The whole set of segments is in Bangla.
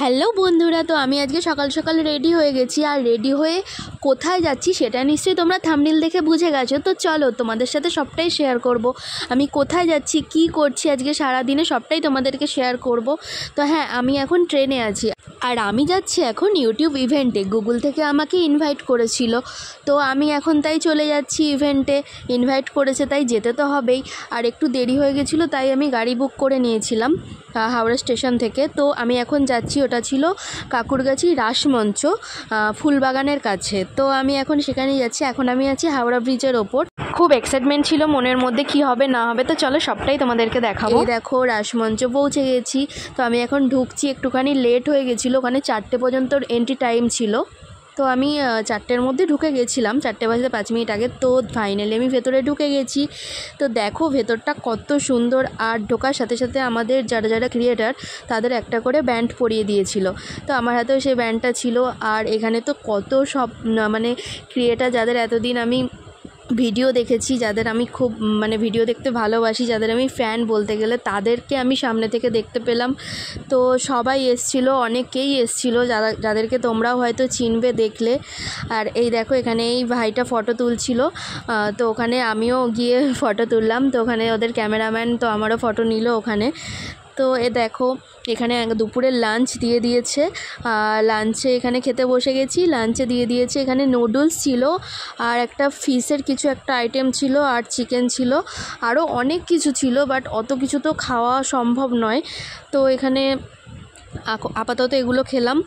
হ্যালো বন্ধুরা, তো আমি আজকে সকাল সকাল রেডি হয়ে গেছি। আর রেডি হয়ে কোথায় যাচ্ছি সেটা নিশ্চয়ই তোমরা থাম্বনেল দেখে বুঝে গেছো। তো চলো তোমাদের সাথে সবটাই শেয়ার করব। আমি কোথায় যাচ্ছি, কি করছি আজকে সারাদিনে সবটাই তোমাদেরকে শেয়ার করব। তো হ্যাঁ, আমি এখন ট্রেনে আছি আর আমি যাচ্ছি এখন ইউটিউব ইভেন্টে। গুগল থেকে আমাকে ইনভাইট করেছিল, তো আমি এখন তাই চলে যাচ্ছি ইভেন্টে। ইনভাইট করেছে তাই যেতে তো হবেই। আর একটু দেরি হয়ে গেছিলো তাই আমি গাড়ি বুক করে নিয়েছিলাম হাওড়া স্টেশন থেকে। তো আমি এখন যাচ্ছি, ওটা ছিল কাকুরগাছি রাসমঞ্চ ফুলবাগানের কাছে। তো আমি এখন সেখানেই যাচ্ছি। এখন আমি আছি হাওড়া ব্রিজের ওপর। খুব এক্সাইটমেন্ট ছিল মনের মধ্যে, কি হবে না হবে। তো চলো সবটাই তোমাদেরকে দেখাবো। এই দেখো রাসমঞ্চ পৌঁছে গেছি। তো আমি এখন ঢুকছি, একটুখানি লেট হয়ে গেছিলো, ওখানে 4টে পর্যন্ত এন্ট্রি টাইম ছিল। তো আমি 4টের মধ্যে ঢুকে গেছিলাম, 4টে বাজতে 5 মিনিট আগে। তো ফাইনালি আমি ভেতরে ঢুকে গেছি। তো দেখো ভেতরটা কত সুন্দর। আর ঢোকার সাথে সাথে আমাদের যারা যারা ক্রিয়েটার তাদের একটা করে ব্যান্ড পরিয়ে দিয়েছিল। তো আমার হাতেও সেই ব্যান্ডটা ছিল। আর এখানে তো কত সব মানে ক্রিয়েটার যাদের এতদিন আমি ভিডিও দেখেছি, যাদের আমি খুব ভিডিও দেখতে ভালোবাসি, যাদের আমি ফ্যান বলতে গেলে, তাদেরকে আমি সামনে থেকে দেখতে পেলাম। তো সবাই এসছিল, অনেকেই এসছিল যাদেরকে তোমরাও হয়তো চিনবে দেখলে। আর এই দেখো এখানে এই ভাইটা ফটো তুলছিল, তো ওখানে আমিও গিয়ে ফটো তুললাম। তো ওখানে ওদের ক্যামেরাম্যান তো আমারও ফটো নিল ওখানে। তো দেখো এখানে দুপুরের লাঞ্চ দিয়ে দিয়েছে। লাঞ্চে এখানে খেতে বসে গেছি। লাঞ্চে দিয়ে দিয়েছে এখানে নুডলস ছিল, আর একটা ফিশের কিছু একটা আইটেম ছিল, আর চিকেন ছিল, আরও অনেক কিছু ছিল। বাট অত কিছু তো খাওয়া সম্ভব নয়। তো এখানে আপাতত এগুলো খেলাম।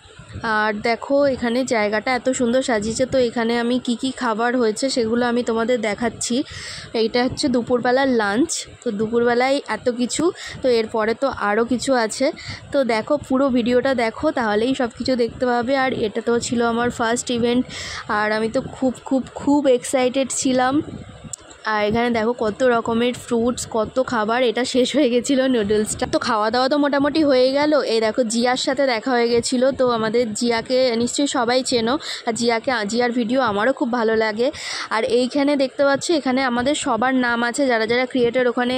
আর দেখো এখানে জায়গাটা এত সুন্দর সাজিয়েছে। তো এখানে আমি কি কি খাবার হয়েছে সেগুলো আমি তোমাদের দেখাচ্ছি। এইটা হচ্ছে দুপুরবেলার লাঞ্চ। তো দুপুরবেলায় এত কিছু, তো এরপরে তো আরও কিছু আছে। তো দেখো পুরো ভিডিওটা দেখো, তাহলেই সব কিছু দেখতে পাবে। আর এটা তো ছিল আমার ফার্স্ট ইভেন্ট, আর আমি তো খুব খুব খুব এক্সাইটেড ছিলাম। আর এখানে দেখো কত রকমের ফ্রুটস, কত খাবার। এটা শেষ হয়ে গেছিলো নুডলসটা। তো খাওয়া দাওয়া তো মোটামুটি হয়ে গেল। এই দেখো জিয়ার সাথে দেখা হয়ে গেছিলো। তো আমাদের জিয়াকে নিশ্চয়ই সবাই চেনো। আর জিয়ার ভিডিও আমারও খুব ভালো লাগে। আর এইখানে দেখতে পাচ্ছ এখানে আমাদের সবার নাম আছে, যারা যারা ক্রিয়েটর ওখানে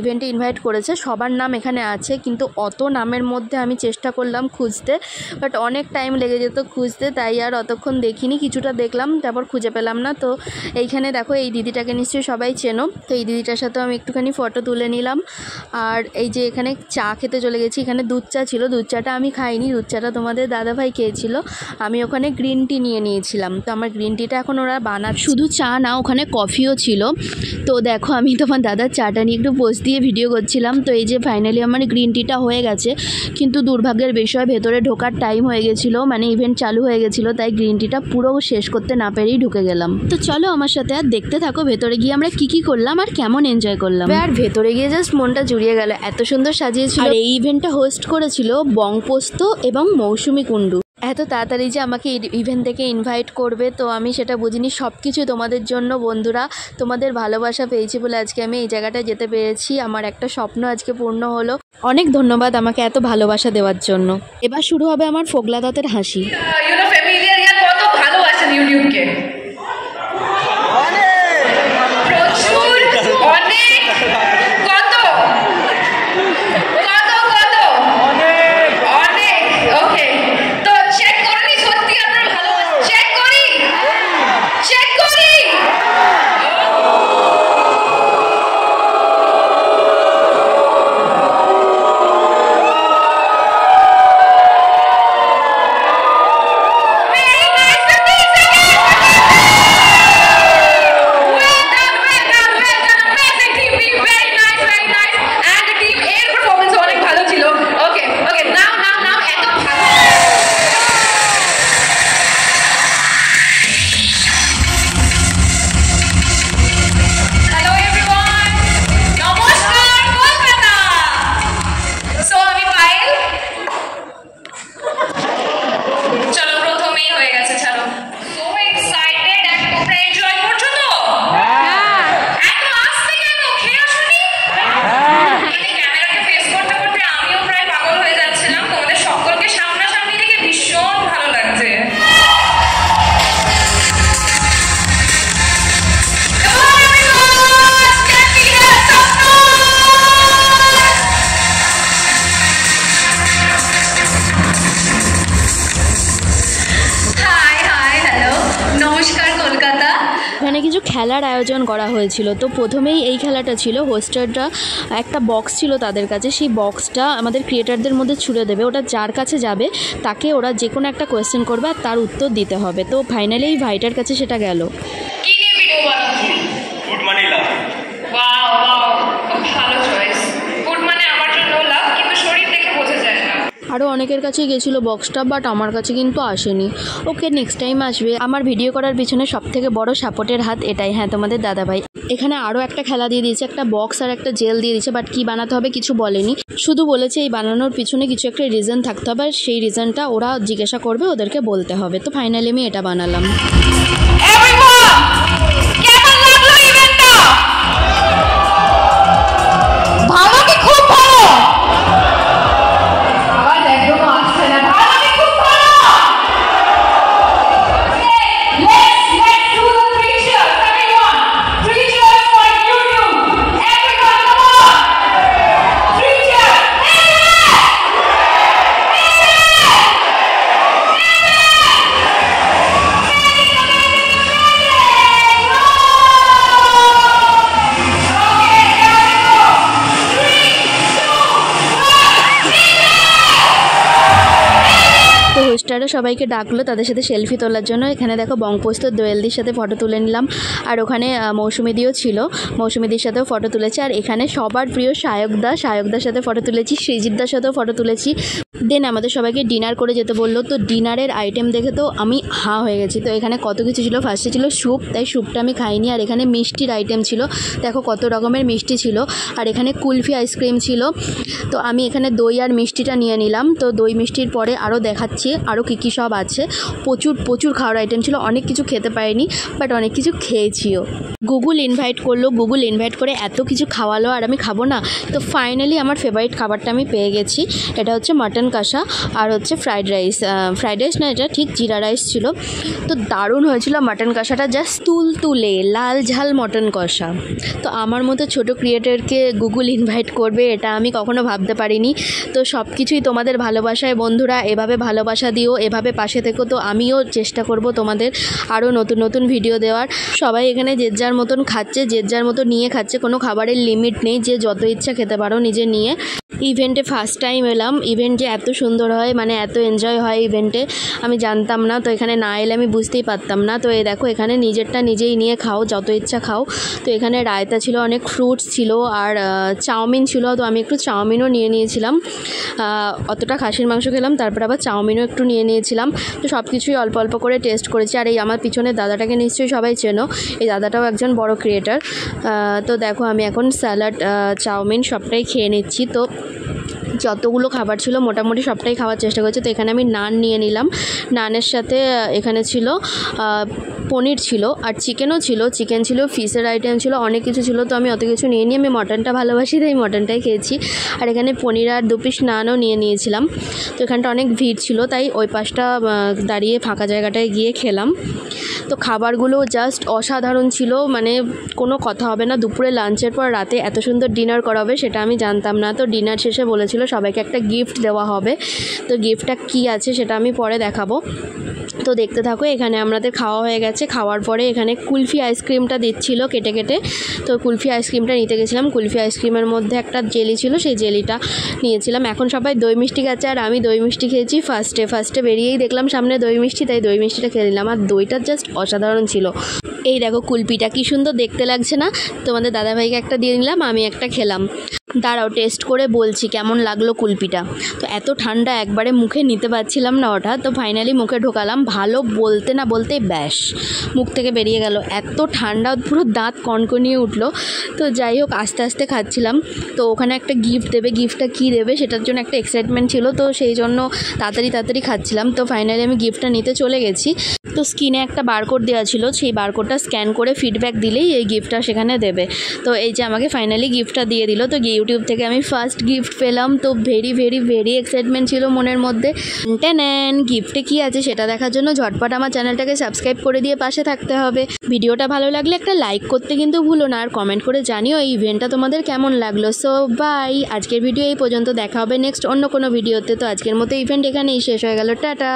ইভেন্টে ইনভাইট করেছে সবার নাম এখানে আছে। কিন্তু অত নামের মধ্যে আমি চেষ্টা করলাম খুঁজতে, বাট অনেক টাইম লেগে যেত খুঁজতে, তাই আর অতক্ষণ দেখিনি। কিছুটা দেখলাম, তারপর খুঁজে পেলাম না। তো এইখানে দেখো এই দিদিটাকে নিশ্চয়ই সবাই চেনো। তো এই দিদিটার সাথেও আমি একটুখানি ফটো তুলে নিলাম। আর এই যে এখানে চা খেতে চলে গেছি। এখানে দুধ চা ছিল, দুধ চাটা আমি খাইনি, দুধ চাটা তোমাদের দাদাভাই খেয়েছিল। আমি ওখানে গ্রিন টি নিয়ে নিয়েছিলাম। তো আমার গ্রিন টিটা এখন ওরা বানাচ্ছে। শুধু চা না, ওখানে কফিও ছিল। তো দেখো আমি তোমার দাদার চাটা নিয়ে একটু পোজ দিয়ে ভিডিও করছিলাম। তো এই যে ফাইনালি আমার গ্রিন টিটা হয়ে গেছে, কিন্তু দুর্ভাগ্যের বিষয় ভেতরে ঢোকার টাইম হয়ে গেছিলো, ইভেন্ট চালু হয়ে গেছিলো, তাই গ্রিন টিটা পুরো শেষ করতে না পেরেই ঢুকে গেলাম। তো চলো আমার সাথে আর দেখতে থাকো ভেতরে গিয়ে আমরা কি করলাম আর কেমন এনজয় করলাম। আর ভেতরে গিয়ে জাস্ট মনটা জুড়িয়ে গেল, এত সুন্দর সাজিয়েছিল। আর এই ইভেন্টটা হোস্ট করেছিল বংপোস্ত এবং মৌসুমী কুণ্ডু। এত তাড়াতাড়ি যে আমাকে ইভেন্ট থেকে ইনভাইট করবে, তো আমি সেটা বুঝিনি। সব কিছু তোমাদের জন্য বন্ধুরা, তোমাদের ভালোবাসা পেয়েছি বলে আজকে আমি এই জায়গাটায় যেতে পেরেছি। আমার একটা স্বপ্ন আজকে পূর্ণ হলো। অনেক ধন্যবাদ আমাকে এত ভালোবাসা দেওয়ার জন্য। এবার শুরু হবে আমার ফোগলা দাঁতের হাসি। কত ভালোবাসেন ইউটিউবকে, কিছু খেলার আয়োজন করা হয়েছিল। তো প্রথমেই এই খেলাটা ছিল, হোস্টাররা একটা বক্স ছিল তাদের কাছে, সেই বক্সটা আমাদের ক্রিয়েটারদের মধ্যে ছুড়ে দেবে, ওটা যার কাছে যাবে তাকে ওরা যে কোনো একটা কোয়েশ্চেন করবে আর তার উত্তর দিতে হবে। তো ফাইনালি এই ভাইটার কাছে সেটা গেল। কি নিয়ে ভিডিও বানাচ্ছি? গুড মানি লাভ। ওয়াও ওয়াও, খুব ভালো চয়েস। গুড মানে আমার জন্য লাভ, কিন্তু শরীর দেখে বোঝা যায় না। আরও অনেকের কাছেই গেছিলো বক্সটা, বাট আমার কাছে কিন্তু আসেনি। ওকে, নেক্সট টাইম আসবে। আমার ভিডিও করার পিছনে সবথেকে বড় সাপোর্টের হাত এটাই, হ্যাঁ, তোমাদের দাদাভাই। এখানে আরও একটা খেলা দিয়ে দিয়েছে, একটা বক্স আর একটা জেল দিয়ে দিয়েছে, বাট কী বানাতে হবে কিছু বলেনি, শুধু বলেছে এই বানানোর পিছনে কিছু একটা রিজন থাকতে হবে, আর সেই রিজনটা ওরা জিজ্ঞাসা করবে, ওদেরকে বলতে হবে। তো ফাইনালি আমি এটা বানালাম। কেমন লাগলো ইভেন্টটা? ভালো কি খুব ভালো? আবার একদম আসছে না। ভালো কি খুব ভালো? Let's do the 3 cheers, everyone. 3 cheers for YouTube. Everyone, come on. 3 cheers. তো হোস্টাররা সবাইকে ডাকলো তাদের সাথে সেলফি তোলার জন্য। এখানে দেখো বঙ্গপোস্ত দোয়েলদির সাথে ফটো তুলে নিলাম, আর ওখানে মৌসুমিদিও ছিল, মৌসুমিদির সাথেও ফটো তুলেছি। আর এখানে সবার প্রিয় সায়কদার সাথে ফটো তুলেছি, সৃজিতদার সাথেও ফটো তুলেছি। দেন আমাদের সবাইকে ডিনার করে যেতে বললো। তো ডিনারের আইটেম দেখে তো আমি হাঁ হয়ে গেছি। তো এখানে কত কিছু ছিল, ফার্স্টে ছিল স্যুপ, তাই স্যুপটা আমি খাইনি। আর এখানে মিষ্টির আইটেম ছিল, দেখো কত রকমের মিষ্টি ছিল। আর এখানে কুলফি আইসক্রিম ছিল। তো আমি এখানে দই আর মিষ্টিটা নিয়ে নিলাম। তো দই মিষ্টির পরে আরও দেখাচ্ছি আরও কী সব আছে। প্রচুর খাওয়ার আইটেম ছিল, অনেক কিছু খেতে পারিনি, বাট অনেক কিছু খেয়েছিও। গুগল ইনভাইট করলো, গুগল ইনভাইট করে এত কিছু খাওয়ালো, আর আমি খাবো না। তো ফাইনালি আমার ফেভারিট খাবারটা আমি পেয়ে গেছি, এটা হচ্ছে মাটন কষা আর হচ্ছে ফ্রাইড রাইস না, এটা ঠিক জিরা রাইস ছিল। তো দারুণ হয়েছিল মাটন কষাটা, জাস্ট তুলে লাল ঝাল মটন কষা। তো আমার মতো ছোট ক্রিয়েটরকে গুগল ইনভাইট করবে এটা আমি কখনো ভাবতে পারিনি। তো সব কিছুই তোমাদের ভালোবাসায় বন্ধুরা, এভাবে ভালোবাসা দিও, এভাবে পাশে থেকো। তো আমিও চেষ্টা করব তোমাদের আরও নতুন ভিডিও দেওয়ার। সবাই এখানে যে যার মতন খাচ্ছে, যে যার মতো নিয়ে খাচ্ছে, কোনো খাবারের লিমিট নেই, যে যত ইচ্ছা খেতে পারো নিজে নিয়ে। ইভেন্টে ফার্স্ট টাইম এলাম, ইভেন্ট যে এত সুন্দর হয়, মানে এত এনজয় হয় ইভেন্টে আমি জানতাম না। তো এখানে না এলে আমি বুঝতেই পারতাম না। তো এই দেখো এখানে নিজেরটা নিজেই নিয়ে খাও, যত ইচ্ছা খাও। তো এখানে রায়তা ছিল, অনেক ফ্রুটস ছিল, আর চাউমিন ছিল। তো আমি একটু চাউমিনও নিয়ে নিয়েছিলাম, অতটা খাসির মাংস খেলাম, তারপর আবার চাউমিনও একটু নিয়ে নিয়েছিলাম। তো সব কিছুই অল্প অল্প করে টেস্ট করেছি। আর এই আমার পিছনের দাদাটাকে নিশ্চয়ই সবাই চেনো, এই দাদাটাও একজন বড় ক্রিয়েটার। তো দেখো আমি এখন স্যালাড, চাউমিন সবটাই খেয়ে নিচ্ছি। তো যতগুলো খাবার ছিল মোটামুটি সবটাই খাওয়ার চেষ্টা করেছি। তো এখানে আমি নান নিয়ে নিলাম, নানের সাথে এখানে ছিল পনির ছিল, আর চিকেনও ছিল, চিকেন ছিল, ফিশের আইটেম ছিল, অনেক কিছু ছিল। তো আমি অত কিছু নিয়ে আমি মটনটা ভালোবাসি, তাই মটনটাই খেয়েছি। আর এখানে পনির আর 2 পিস নানও নিয়ে নিয়েছিলাম। তো এখানটা অনেক ভিড় ছিল, তাই ওই পাশটা দাঁড়িয়ে ফাঁকা জায়গাটায় গিয়ে খেলাম। তো খাবারগুলো জাস্ট অসাধারণ ছিল, মানে কোনো কথা হবে না। দুপুরে লাঞ্চের পর রাতে এত সুন্দর ডিনার করা হবে সেটা আমি জানতাম না। তো ডিনার শেষে বলেছিল সবাইকে একটা গিফট দেওয়া হবে। তো গিফটটা কী আছে সেটা আমি পরে দেখাবো। তো দেখতে থাকো। এখানে আমাদের খাওয়া হয়ে গেছে, খাওয়ার পরে এখানে কুলফি আইসক্রিমটা দিচ্ছিল কেটে। তো কুলফি আইসক্রিমটা নিতে গেছিলাম। কুলফি আইসক্রিমের মধ্যে একটা জেলি ছিল, সেই জেলিটা নিয়েছিলাম। এখন সবাই দই মিষ্টি খাচ্ছে, আর আমি দই মিষ্টি খেয়েছি ফার্স্টে বেরিয়েই দেখলাম সামনে দই মিষ্টি, তাই দই মিষ্টিটা খেয়ে নিলাম। আর দইটা জাস্ট অসাধারণ ছিল। এই দেখো কুলপিটা কি সুন্দর দেখতে লাগছে না? তোমাদের দাদাভাইকে একটা দিয়ে নিলাম, আমি একটা খেলাম। দাঁড়াও টেস্ট করে বলছি কেমন লাগলো কুলপিটা। তো এত ঠান্ডা একবারে মুখে নিতে পারছিলাম না ওটা। তো ফাইনালি মুখে ঢোকালাম, ভালো বলতে না বলতেই ব্যাস মুখ থেকে বেরিয়ে গেল। এত ঠান্ডা, পুরো দাঁত কনকনিয়ে উঠলো। তো যাই হোক আস্তে আস্তে খাচ্ছিলাম। তো ওখানে একটা গিফট দেবে, গিফটটা কী দেবে সেটার জন্য একটা এক্সাইটমেন্ট ছিল। তো সেই জন্য তাড়াতাড়ি খাচ্ছিলাম। তো ফাইনালি আমি গিফটটা নিতে চলে গেছি। তো স্ক্রিনে একটা বারকোড দেওয়া ছিল, সেই বারকোডটা স্ক্যান করে ফিডব্যাক দিলেই এই গিফটটা সেখানে দেবে। তো এই যে আমাকে ফাইনালি গিফটটা দিয়ে দিল। তো ইউটিউব থেকে আমি ফার্স্ট গিফট পেলাম। তো ভেরি এক্সাইটমেন্ট ছিল মনের মধ্যে। নেন গিফটে কী আছে সেটা দেখার জন্য ঝটপট আমার চ্যানেলটাকে সাবস্ক্রাইব করে দিয়ে পাশে থাকতে হবে। ভিডিওটা ভালো লাগলে একটা লাইক করতে কিন্তু ভুলো না, আর কমেন্ট করে জানিও এই ইভেন্টটা তোমাদের কেমন লাগলো। সো বাই, আজকের ভিডিও এই পর্যন্ত, দেখা হবে নেক্সট অন্য কোনো ভিডিওতে। তো আজকের মতো ইভেন্ট এখানেই শেষ হয়ে গেল, টাটা।